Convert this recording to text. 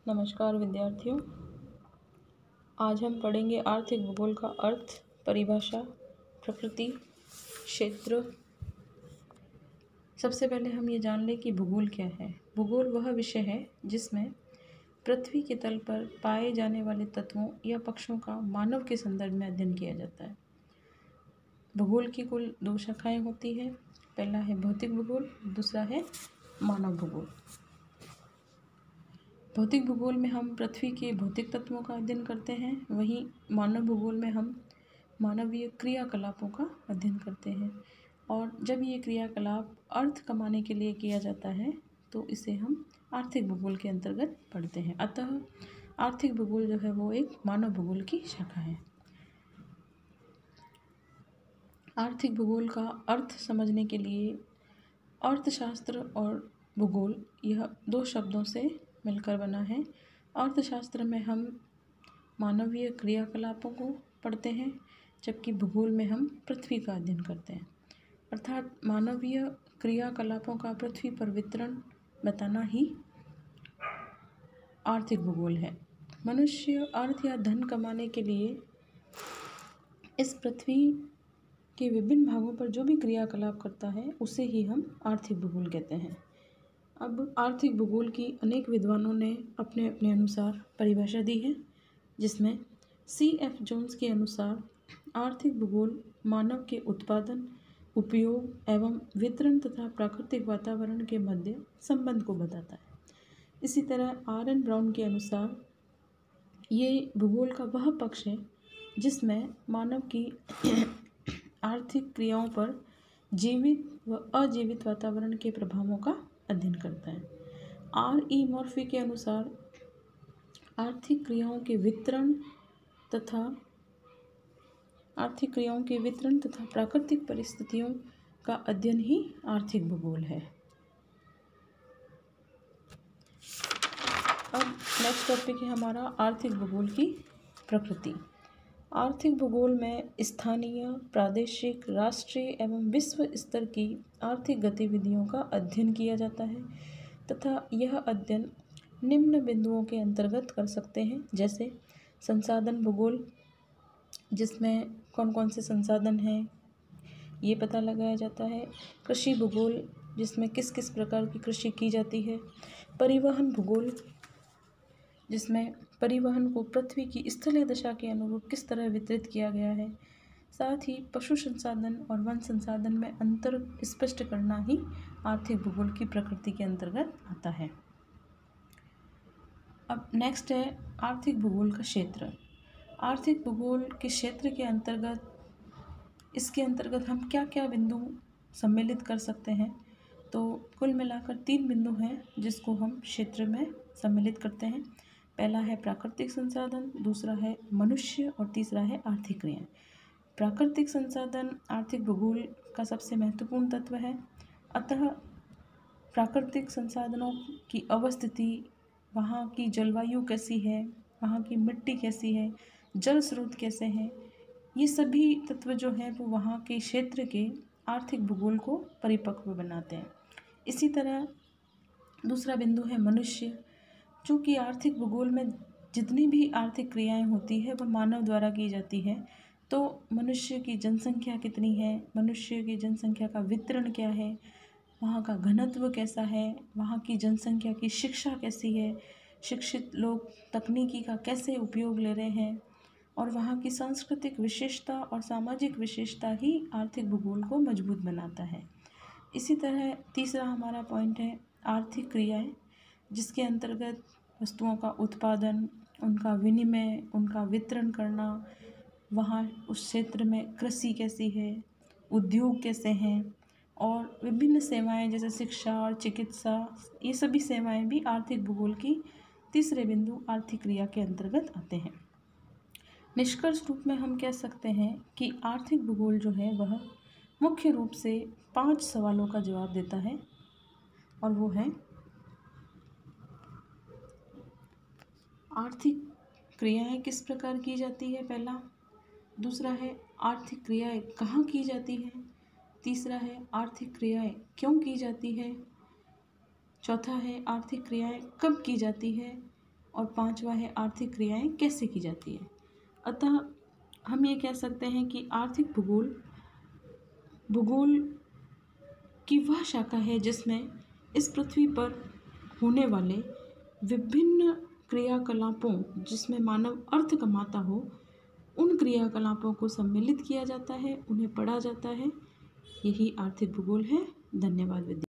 नमस्कार विद्यार्थियों। आज हम पढ़ेंगे आर्थिक भूगोल का अर्थ, परिभाषा, प्रकृति, क्षेत्र। सबसे पहले हम ये जान लें कि भूगोल क्या है। भूगोल वह विषय है जिसमें पृथ्वी के तल पर पाए जाने वाले तत्वों या पक्षों का मानव के संदर्भ में अध्ययन किया जाता है। भूगोल की कुल 2 शाखाएं होती हैं। पहला है भौतिक भूगोल, दूसरा है मानव भूगोल। भौतिक भूगोल में हम पृथ्वी के भौतिक तत्वों का अध्ययन करते हैं, वहीं मानव भूगोल में हम मानवीय क्रियाकलापों का अध्ययन करते हैं। और जब ये क्रियाकलाप अर्थ कमाने के लिए किया जाता है तो इसे हम आर्थिक भूगोल के अंतर्गत पढ़ते हैं। अतः आर्थिक भूगोल जो है वो एक मानव भूगोल की शाखा है। आर्थिक भूगोल का अर्थ समझने के लिए अर्थशास्त्र और भूगोल यह 2 शब्दों से मिलकर बना है। अर्थशास्त्र में हम मानवीय क्रियाकलापों को पढ़ते हैं, जबकि भूगोल में हम पृथ्वी का अध्ययन करते हैं। अर्थात मानवीय क्रियाकलापों का पृथ्वी पर वितरण बताना ही आर्थिक भूगोल है। मनुष्य अर्थ या धन कमाने के लिए इस पृथ्वी के विभिन्न भागों पर जो भी क्रियाकलाप करता है उसे ही हम आर्थिक भूगोल कहते हैं। अब आर्थिक भूगोल की अनेक विद्वानों ने अपने अपने अनुसार परिभाषा दी है, जिसमें C.F. जोन्स के अनुसार आर्थिक भूगोल मानव के उत्पादन, उपयोग एवं वितरण तथा प्राकृतिक वातावरण के मध्य संबंध को बताता है। इसी तरह R.N. ब्राउन के अनुसार ये भूगोल का वह पक्ष है जिसमें मानव की आर्थिक क्रियाओं पर जीवित व अजीवित वातावरण के प्रभावों का अध्ययन करता है। R.E. मॉर्फी के अनुसार आर्थिक क्रियाओं के वितरण तथा प्राकृतिक परिस्थितियों का अध्ययन ही आर्थिक भूगोल है। अब नेक्स्ट टॉपिक है हमारा आर्थिक भूगोल की प्रकृति। आर्थिक भूगोल में स्थानीय, प्रादेशिक, राष्ट्रीय एवं विश्व स्तर की आर्थिक गतिविधियों का अध्ययन किया जाता है तथा यह अध्ययन निम्न बिंदुओं के अंतर्गत कर सकते हैं, जैसे संसाधन भूगोल, जिसमें कौन कौन से संसाधन हैं ये पता लगाया जाता है। कृषि भूगोल, जिसमें किस किस प्रकार की कृषि की जाती है। परिवहन भूगोल, जिसमें परिवहन को पृथ्वी की स्थलीय दशा के अनुरूप किस तरह वितरित किया गया है। साथ ही पशु संसाधन और वन संसाधन में अंतर स्पष्ट करना ही आर्थिक भूगोल की प्रकृति के अंतर्गत आता है। अब नेक्स्ट है आर्थिक भूगोल का क्षेत्र। आर्थिक भूगोल के क्षेत्र के अंतर्गत इसके अंतर्गत हम क्या क्या बिंदु सम्मिलित कर सकते हैं, तो कुल मिलाकर 3 बिंदु हैं जिसको हम क्षेत्र में सम्मिलित करते हैं। पहला है प्राकृतिक संसाधन, दूसरा है मनुष्य और तीसरा है आर्थिक क्रियाएं। प्राकृतिक संसाधन आर्थिक भूगोल का सबसे महत्वपूर्ण तत्व है। अतः प्राकृतिक संसाधनों की अवस्थिति, वहाँ की जलवायु कैसी है, वहाँ की मिट्टी कैसी है, जल स्रोत कैसे हैं, ये सभी तत्व जो हैं वो वहाँ के क्षेत्र के आर्थिक भूगोल को परिपक्व बनाते हैं। इसी तरह दूसरा बिंदु है मनुष्य। चूँकि आर्थिक भूगोल में जितनी भी आर्थिक क्रियाएं होती है वह मानव द्वारा की जाती है, तो मनुष्य की जनसंख्या कितनी है, मनुष्य की जनसंख्या का वितरण क्या है, वहाँ का घनत्व कैसा है, वहाँ की जनसंख्या की शिक्षा कैसी है, शिक्षित लोग तकनीकी का कैसे उपयोग ले रहे हैं, और वहाँ की सांस्कृतिक विशेषता और सामाजिक विशेषता ही आर्थिक भूगोल को मजबूत बनाता है। इसी तरह तीसरा हमारा पॉइंट है आर्थिक क्रियाएं, जिसके अंतर्गत वस्तुओं का उत्पादन, उनका विनिमय, उनका वितरण करना, वहाँ उस क्षेत्र में कृषि कैसी है, उद्योग कैसे हैं, और विभिन्न सेवाएं जैसे शिक्षा और चिकित्सा, ये सभी सेवाएं भी आर्थिक भूगोल की तीसरे बिंदु आर्थिक क्रिया के अंतर्गत आते हैं। निष्कर्ष रूप में हम कह सकते हैं कि आर्थिक भूगोल जो है वह मुख्य रूप से 5 सवालों का जवाब देता है, और वो है आर्थिक क्रियाएं किस प्रकार की जाती है, पहला। दूसरा है आर्थिक क्रियाएं कहाँ की जाती है। तीसरा है आर्थिक क्रियाएं क्यों की जाती है। चौथा है आर्थिक क्रियाएं कब की जाती है। और पाँचवा है आर्थिक क्रियाएं कैसे की जाती है। अतः हम ये कह सकते हैं कि आर्थिक भूगोल भूगोल की वह शाखा है जिसमें इस पृथ्वी पर होने वाले विभिन्न क्रियाकलापों जिसमें मानव अर्थ कमाता हो, उन क्रियाकलापों को सम्मिलित किया जाता है, उन्हें पढ़ा जाता है। यही आर्थिक भूगोल है। धन्यवाद विद्यार्थी।